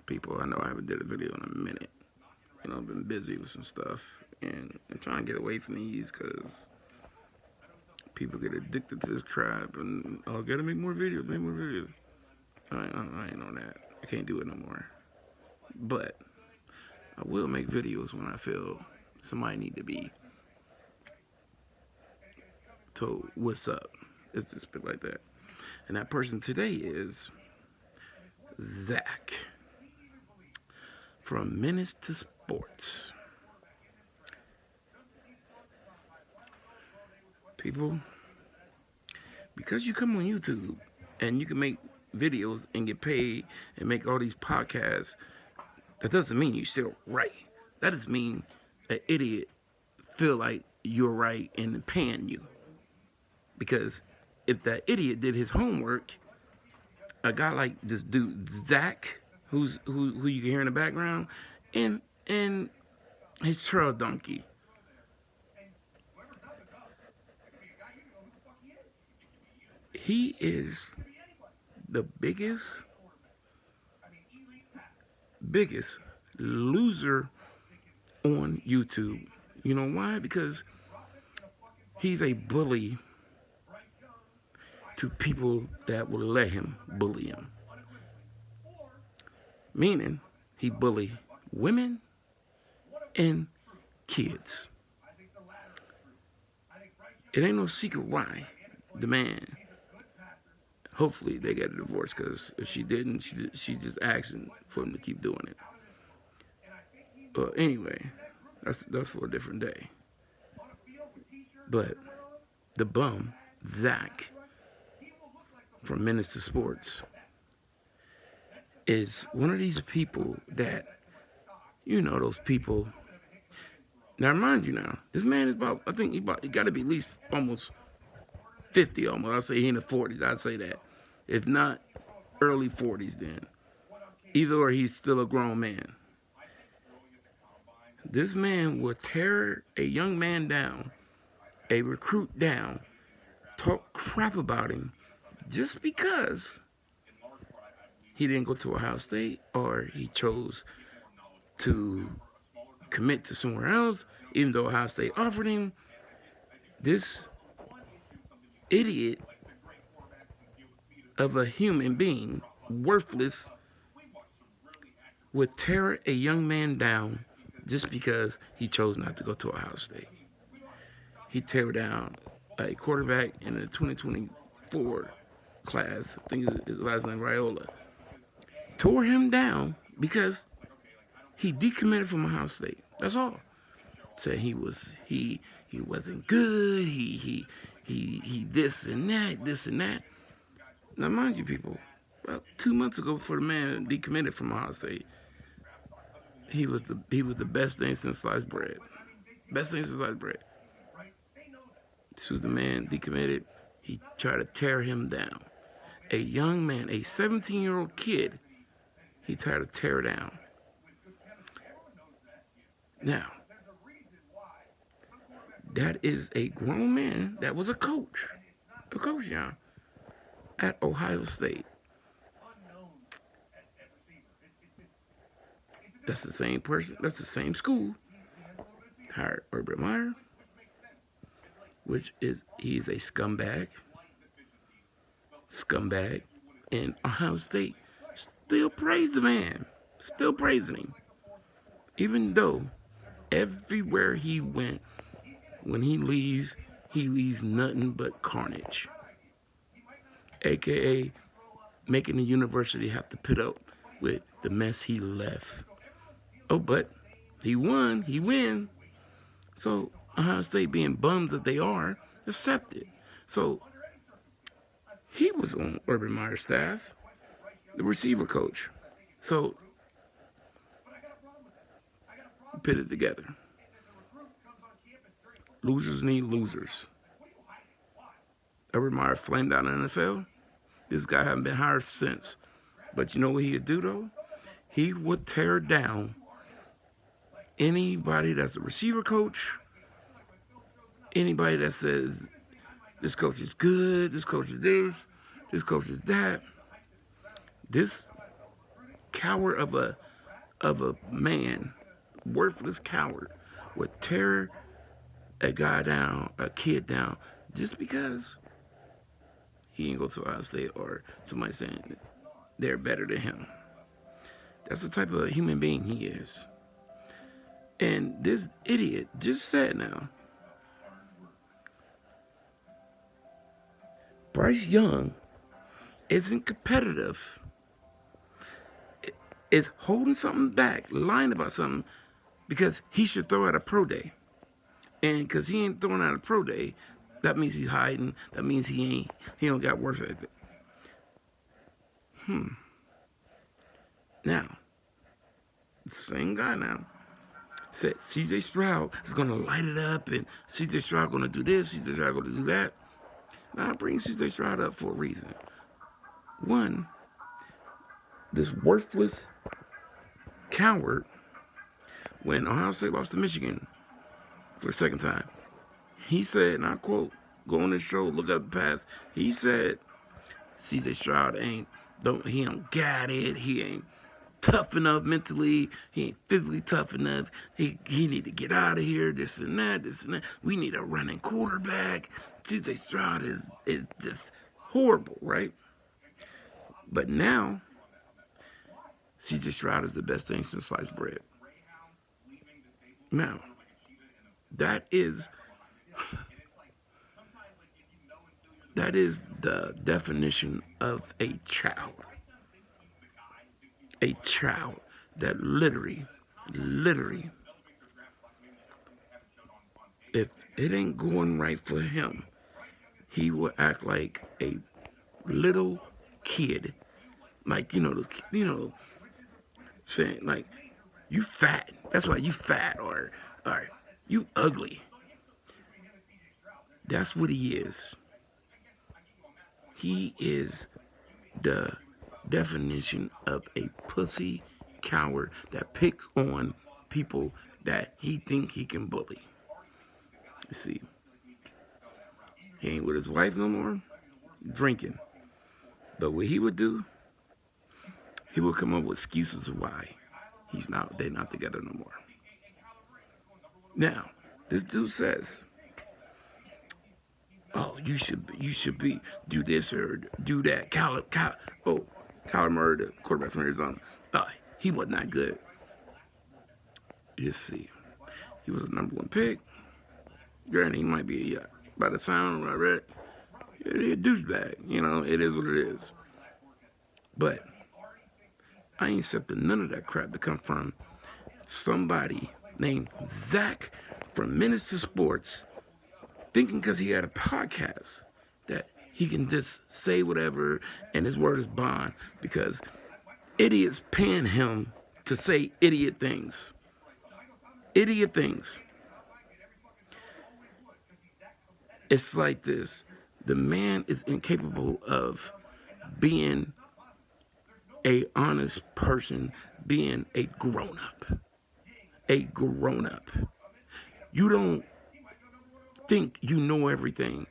people. I know I haven't did a video in a minute. I've been busy with some stuff, and I'm trying to get away from these because people get addicted to this crap, and oh, gotta make more videos, make more videos. I ain't on that. I can't do it no more. But I will make videos when I feel somebody need to be told what's up. It's just bit like that. And that person today is Zack from Menace to Sports. People, because you come on YouTube and you can make videos and get paid and make all these podcasts, that doesn't mean you're still right. That doesn't mean an idiot feel like you're right and paying you. Because if that idiot did his homework, a guy like this dude Zack, who you can hear in the background, and his trail donkey. He is the biggest loser on YouTube. You know why? Because he's a bully to people that will let him bully him. Meaning, he bully women and kids. It ain't no secret why the man. Hopefully they get a divorce, because if she didn't, she just asking for him to keep doing it. But anyway, that's for a different day. But the bum, Zack, from Menace to Sports, is one of these people that, those people. Now, mind you now, this man is about, I think he got to be at least almost 50 almost. I'll say he in the 40s. I'd say that. If not, early 40s then. Either or he's still a grown man. This man will tear a young man down, a recruit down, talk crap about him, just because he didn't go to Ohio State or he chose to commit to somewhere else, even though Ohio State offered him. This idiot of a human being, worthless, would tear a young man down just because he chose not to go to Ohio State. He tear down a quarterback in the 2024 class, I think his last name Raiola, tore him down because he decommitted from Ohio State. That's all. Said he wasn't good. He this and that. Now, mind you, people, about 2 months ago, before the man decommitted from Ohio State, he was the best thing since sliced bread. Best thing since sliced bread. As soon as the man decommitted, he tried to tear him down. A young man, a 17-year-old kid, he tried to tear down. Now, that is a grown man that was a coach, y'all, at Ohio State. That's the same person, that's the same school, hired Urban Meyer, which is, he's a scumbag, and Ohio State still praised the man, still praising him, even though everywhere he went, when he leaves nothing but carnage, aka making the university have to put up with the mess he left. Oh, but he win. So Ohio State, being bums that they are, accepted. So he was on Urban Meyer's staff, the receiver coach. So put it together. Losers need losers. Urban Meyer flamed out in the NFL. This guy hasn't been hired since. But you know what he'd do, though? He would tear down anybody that's a receiver coach, anybody that says this coach is good, this coach is this coach is that. This coward of a man, worthless coward, would tear a guy down, a kid down, just because he ain't go to Ohio State or somebody saying they're better than him. That's the type of human being he is. And this idiot just said now, Bryce Young isn't competitive, is holding something back, lying about something, because he should throw out a pro day. And because he ain't throwing out a pro day, that means he's hiding. That means he don't got worth it. Now, the same guy now said C.J. Stroud is going to light it up, and C.J. Stroud going to do this, C.J. Stroud going to do that. Now, I bring C.J. Stroud up for a reason. One, this worthless coward, when Ohio State lost to Michigan for the second time, he said, and I quote, go on this show, look up the past, he said, C.J. Stroud he don't got it, he ain't tough enough mentally, he ain't physically tough enough, he need to get out of here, this and that, we need a running quarterback. C.J. Stroud is just horrible, right? But now, C.J. Stroud is the best thing since sliced bread. Now, that is the definition of a child. A child that literally, if it ain't going right for him, he will act like a little kid. Like, saying, like, you fat. That's why you fat, or you ugly. That's what he is. He is the definition of a pussy coward that picks on people that he think he can bully. You see, he ain't with his wife no more, drinking. But what he would do, he would come up with excuses of why they're not together no more. Now, this dude says, oh, you should do this or do that. Kyler Murray, the quarterback from Arizona, he was not good. You see, he was a number 1 pick. Granted, he might be by the sound I read, a douchebag. It is what it is. But I ain't accepting none of that crap to come from somebody named Zack from Menace to Sports, thinking because he had a podcast that he can just say whatever and his word is bond, because idiots paying him to say idiot things. Idiot things. It's like this. The man is incapable of being a honest person, being a grown-up. A grown-up. You don't think you know everything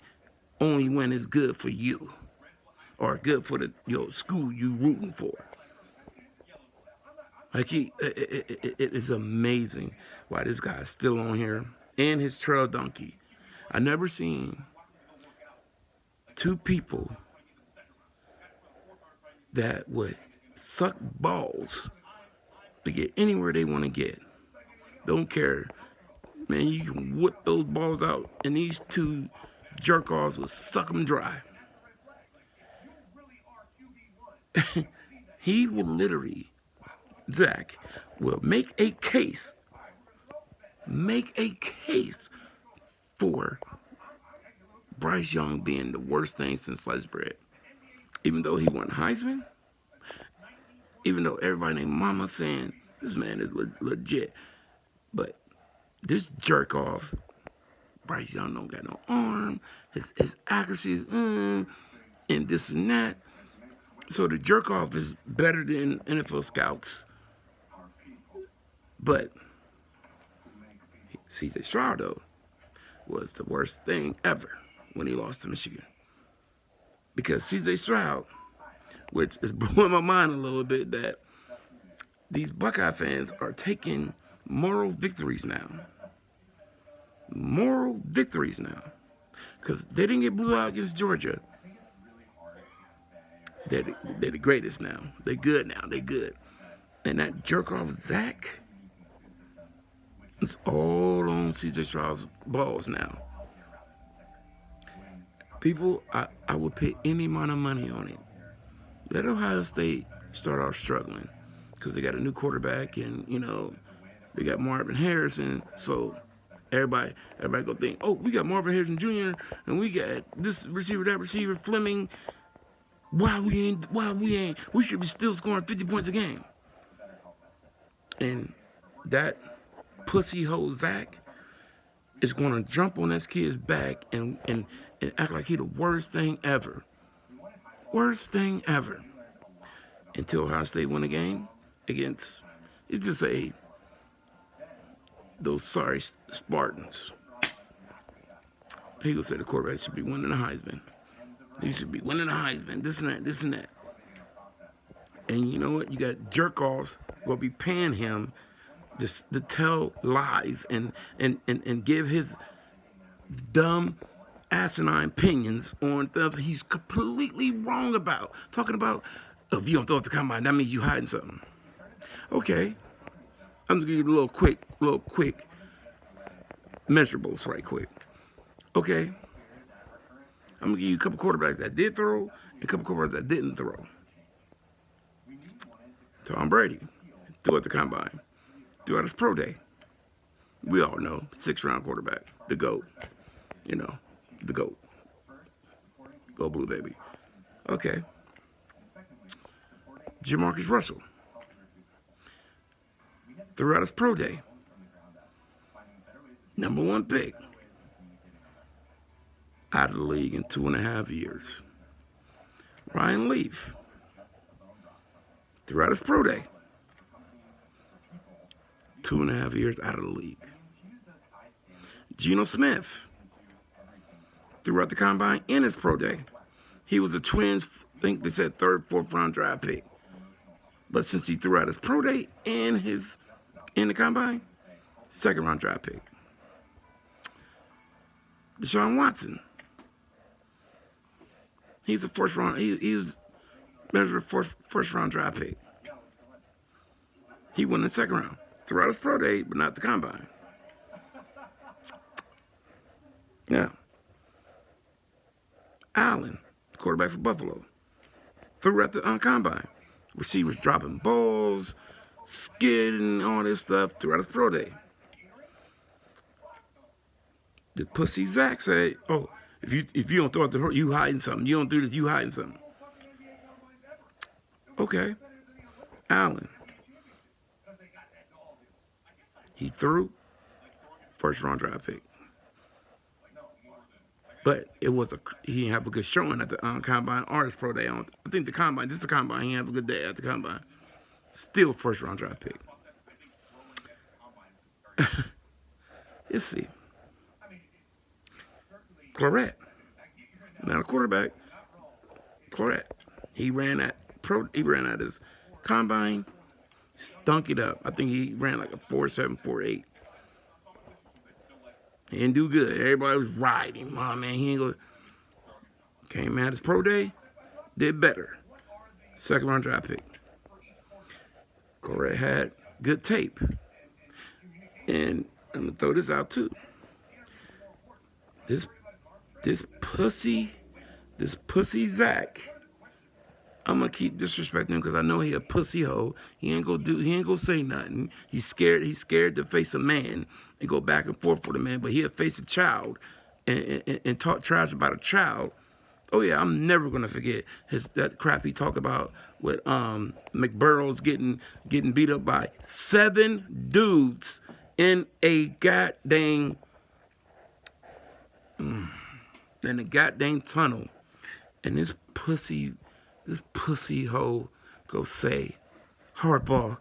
only when it's good for you or good for your school you rooting for. Like it is amazing why this guy is still on here, and his trail donkey. I never seen two people that would suck balls to get anywhere they want to get. Don't care. Man, you can whip those balls out, and these two jerk-offs will suck them dry. He will literally, Zack, will make a case for Bryce Young being the worst thing since sliced bread. Even though he won Heisman, even though everybody named Mama saying this man is legit, but this jerk off, Bryce Young don't got no arm, his accuracy is and this and that. So the jerk off is better than NFL scouts. But C.J. Stroud, though, was the worst thing ever when he lost to Michigan. Because C.J. Stroud, which is blowing my mind a little bit, that these Buckeye fans are taking moral victories now. Moral victories now. Because they didn't get blew out against Georgia. They're the greatest now. They're good now. They're good. And that jerk off Zack, it's all on CJ Stroud's balls now. People, I would pay any amount of money on it. Let Ohio State start off struggling because they got a new quarterback and, they got Marvin Harrison. So everybody go think, oh, we got Marvin Harrison Jr. and we got this receiver, that receiver, Fleming. Why we ain't, we should be still scoring 50 points a game. And that pussy hole Zack is going to jump on this kid's back and act like he the worst thing ever. Worst thing ever. Until Ohio State win a game against, it's just those sorry Spartans. People say the quarterback should be winning the Heisman. He should be winning the Heisman, this and that, this and that. And you know what? You got jerk-offs will be paying him to tell lies and give his dumb, asinine opinions on stuff he's completely wrong about. Talking about, oh, if you don't throw it to combine, that means you hiding something. Okay. I'm just going to give you a little quick measurables right quick. Okay. I'm going to give you a couple quarterbacks that did throw and a couple quarterbacks that didn't throw. Tom Brady threw at the combine. Threw at his pro day. We all know, 6th-round quarterback. The GOAT. The GOAT. Go Blue, baby. Okay. Jamarcus Russell. Threw at his pro day. Number 1 pick. Out of the league in 2.5 years. Ryan Leaf. Throughout his pro day. 2.5 years out of the league. Geno Smith. Throughout the combine and his pro day. He was a Twins, I think they said 3rd, 4th round draft pick. But since he threw out his pro day and in the combine, 2nd round draft pick. Deshaun Watson. He's a 1st round. He was measured first round draft pick. He won in the 2nd round. Throughout his pro day, but not the combine. Yeah. Allen, quarterback for Buffalo. Throughout the combine. Receivers dropping balls, skidding, all this stuff throughout his pro day. The pussy Zack said, oh, if you don't throw it to her, you hiding something. You don't do this, you hiding something. Okay. Allen. He threw 1st round draft pick. But he didn't have a good showing at the combine or his pro day. I think the combine, he didn't have a good day at the combine. Still 1st round draft pick. Let's see. Claret. Not a quarterback. Claret. He ran at his combine, stunk it up. I think he ran like a 4.7, 4.8. He didn't do good. Everybody was riding. Oh, man, he ain't go. Came at his pro day, did better. 2nd round draft pick. Claret had good tape. And I'm going to throw this out too. This pussy Zack, I'm gonna keep disrespecting him because I know he a pussy hoe. He ain't gonna say nothing. He's scared to face a man and go back and forth with a man, but he'll face a child and talk trash about a child. Oh yeah, I'm never gonna forget that crap he talked about with McBurrows getting beat up by 7 dudes in a goddamn tunnel. And this pussy hoe go say, Hardball,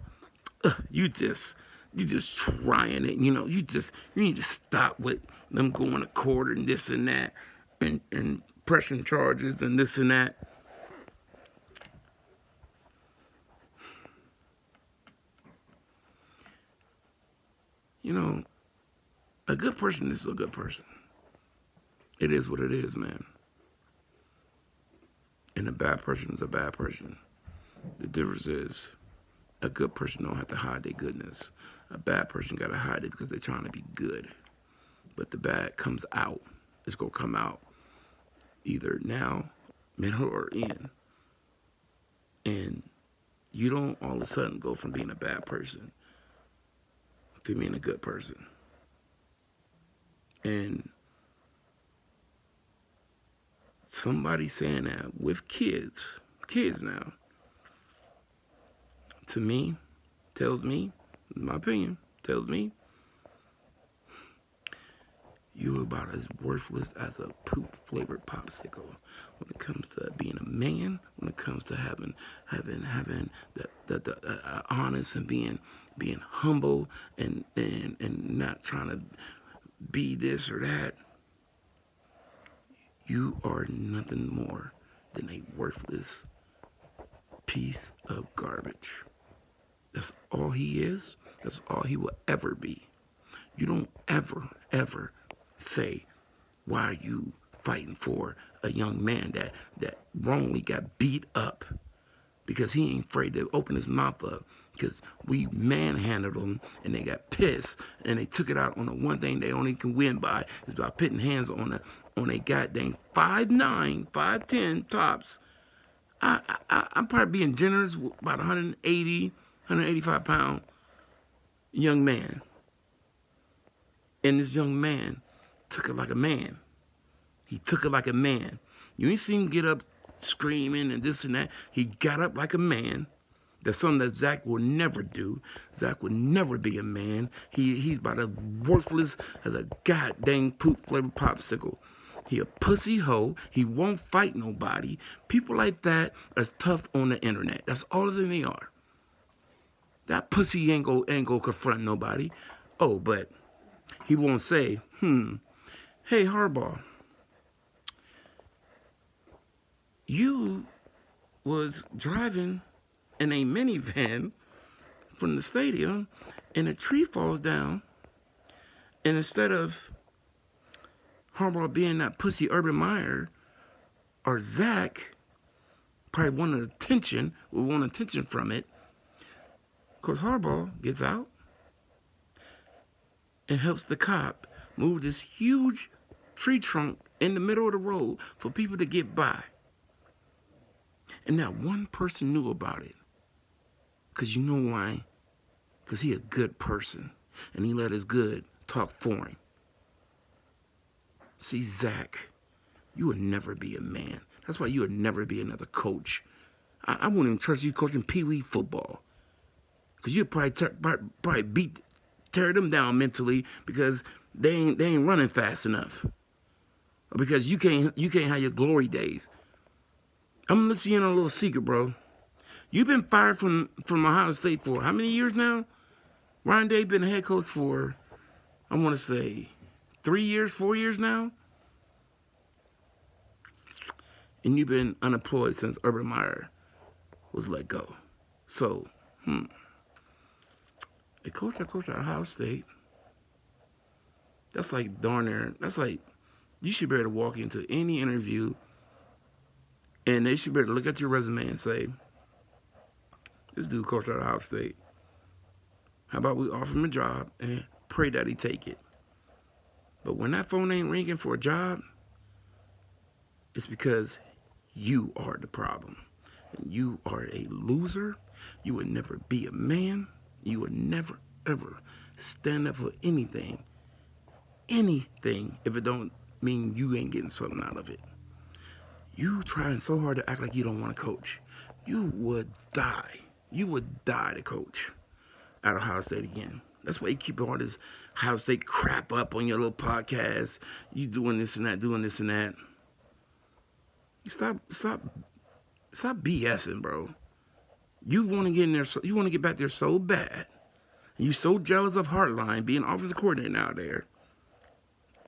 you just trying it, you need to stop with them going to court and this and that and pressing charges and this and that. You know, a good person is a good person. It is what it is, man. And a bad person is a bad person. The difference is a good person don't have to hide their goodness. A bad person got to hide it because they're trying to be good. But the bad comes out. It's going to come out either now, middle, or end. And you don't all of a sudden go from being a bad person to being a good person. And somebody saying that with kids now, to me, tells me, in my opinion, tells me, you're about as worthless as a poop-flavored popsicle when it comes to being a man, when it comes to having the honest and being humble and not trying to be this or that. You are nothing more than a worthless piece of garbage. That's all he is. That's all he will ever be. You don't ever say, why are you fighting for a young man that wrongly got beat up because he ain't afraid to open his mouth up because we manhandled him and they got pissed and they took it out on the one thing they only can win by is by putting hands on a goddamn 5'9", 5'10" tops. I'm probably being generous, about 180, 185 pound young man. And this young man took it like a man. He took it like a man. You ain't seen him get up screaming and this and that. He got up like a man. That's something that Zack will never do. Zack will never be a man. He's about as worthless as a goddamn poop-flavored popsicle. He a pussy hoe. He won't fight nobody. People like that are tough on the internet. That's all that they are. That pussy ain't go confront nobody. Oh, but he won't say, hey, Harbaugh, you was driving in a minivan from the stadium and a tree falls down, and instead of Harbaugh being that pussy Urban Meyer or Zack probably wanted attention, would want attention from it, because Harbaugh gets out and helps the cop move this huge tree trunk in the middle of the road for people to get by. And not one person knew about it. Because you know why? Because he a good person. And he let his good talk for him. See, Zack, you would never be a man. That's why you would never be another coach. I wouldn't even trust you coaching Pee Wee football. Because you'd probably tear them down mentally because they ain't running fast enough. Or because you can't have your glory days. I'm gonna let you in on a little secret, bro. You've been fired from Ohio State for how many years now? Ryan Day been head coach for, I want to say, 3 years, 4 years now? And you've been unemployed since Urban Meyer was let go. So, a coach at Ohio State, that's like darn near, that's like, you should be able to walk into any interview and they should be able to look at your resume and say, this dude coached at Ohio State. How about we offer him a job and pray that he take it? But when that phone ain't ringing for a job, it's because you are the problem. And you are a loser. You would never be a man. You would never, ever stand up for anything. Anything, if it don't mean you ain't getting something out of it. You trying so hard to act like you don't want to coach. You would die. You would die to coach at Ohio State again. That's why you keep all this Ohio State crap up on your little podcast. You doing this and that, doing this and that. Stop BSing, bro. You want to get in there. You want to get back there so bad. And you so jealous of Hartline being offensive coordinator now there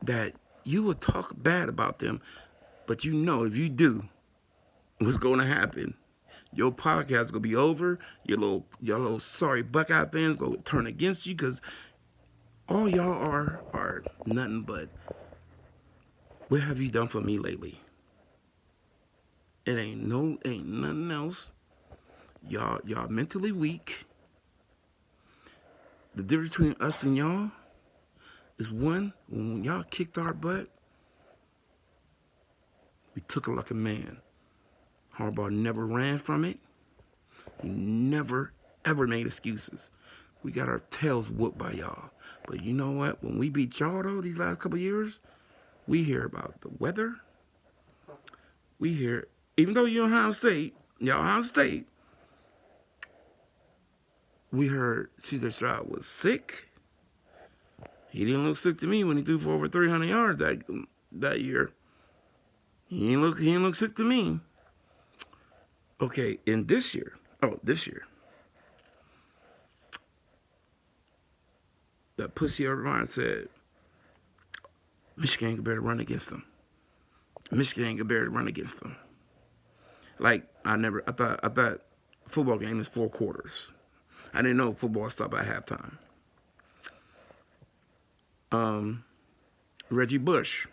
that you will talk bad about them. But you know if you do, what's going to happen? Your podcast is going to be over. Your little sorry Buckeye fans going to turn against you because All y'all are nothing but, what have you done for me lately? It ain't nothing else. Y'all mentally weak. The difference between us and y'all is, one, when y'all kicked our butt, we took it like a man. Harbaugh never ran from it. He never ever made excuses. We got our tails whooped by y'all. But you know what? When we beat y'all though these last couple of years, we hear about the weather. We hear, even though you're Ohio State, we heard CJ Stroud was sick. He didn't look sick to me when he threw for over 300 yards that year. He didn't look sick to me. Okay, in this year, that pussy Urban Meyer said, Michigan ain't gonna bear to run against them. Michigan ain't gonna bear to run against them. Like, I thought football game is 4 quarters. I didn't know football stopped at halftime. Reggie Bush.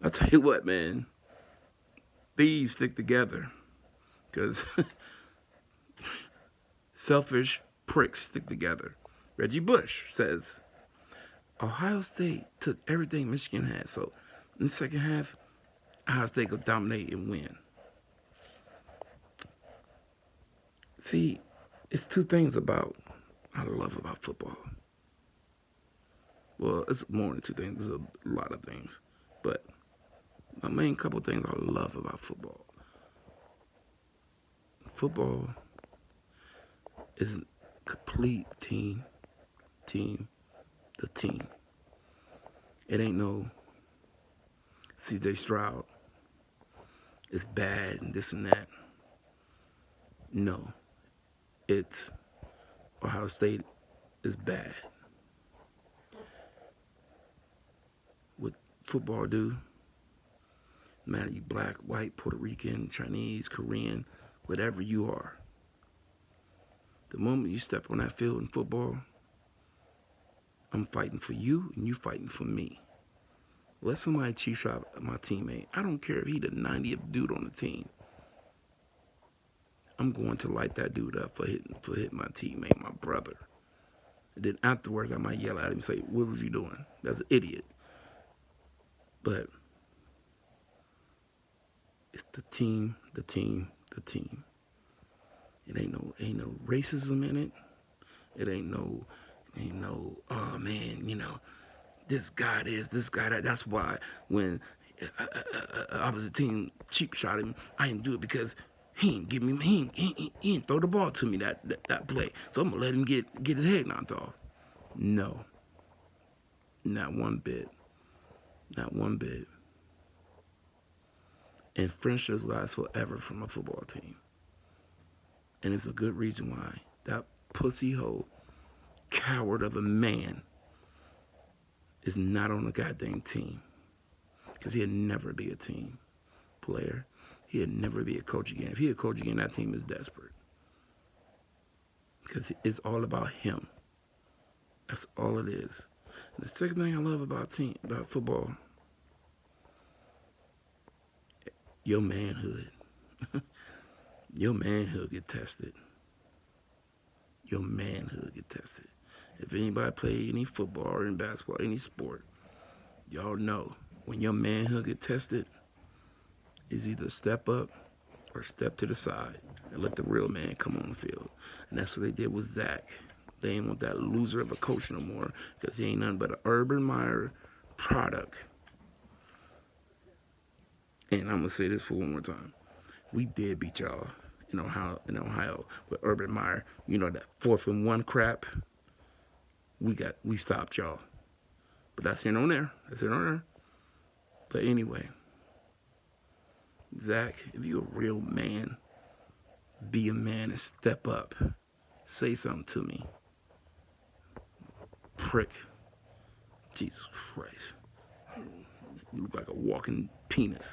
I tell you what, man, thieves stick together, because selfish pricks stick together. Reggie Bush says Ohio State took everything Michigan had, so in the second half, Ohio State could dominate and win. See, it's 2 things I love about football. Well, it's more than 2 things. There's a lot of things, but my main couple things I love about football. Football is complete team. The team. It ain't no CJ Stroud is bad and this and that. No. It's Ohio State is bad. What football do, no matter you black, white, Puerto Rican, Chinese, Korean, whatever you are, the moment you step on that field in football, I'm fighting for you and you fighting for me. Let somebody cheat shot my teammate. I don't care if he the 90th dude on the team. I'm going to light that dude up for hitting my teammate, my brother. And then afterwards, I might yell at him and say, "What was you doing? That's an idiot." But it's the team. It ain't no racism in it. It ain't no, oh man, this guy that. That's why when opposite team cheap shot him, I didn't do it because he ain't throw the ball to me that play. So I'm gonna let him get his head knocked off. No, not one bit. And friendships last forever from a football team. And it's a good reason why that pussy hole coward of a man is not on the goddamn team. Because he'll never be a team player. He'll never be a coach again. If he's a coach again, that team is desperate. Because it's all about him. That's all it is. And the second thing I love about football, your manhood. Your manhood get tested. If anybody play any football or in basketball, any sport, y'all know when your manhood get tested, is either step up or step to the side and let the real man come on the field. And that's what they did with Zack. They ain't want that loser of a coach no more, because he ain't nothing but an Urban Meyer product. And I'm going to say this for one more time. We did beat y'all in Ohio with Urban Meyer. That 4th and 1 crap. We stopped y'all. But that's here on there. But anyway, Zack, if you're a real man, be a man and step up. Say something to me. Prick. Jesus Christ. You look like a walking penis.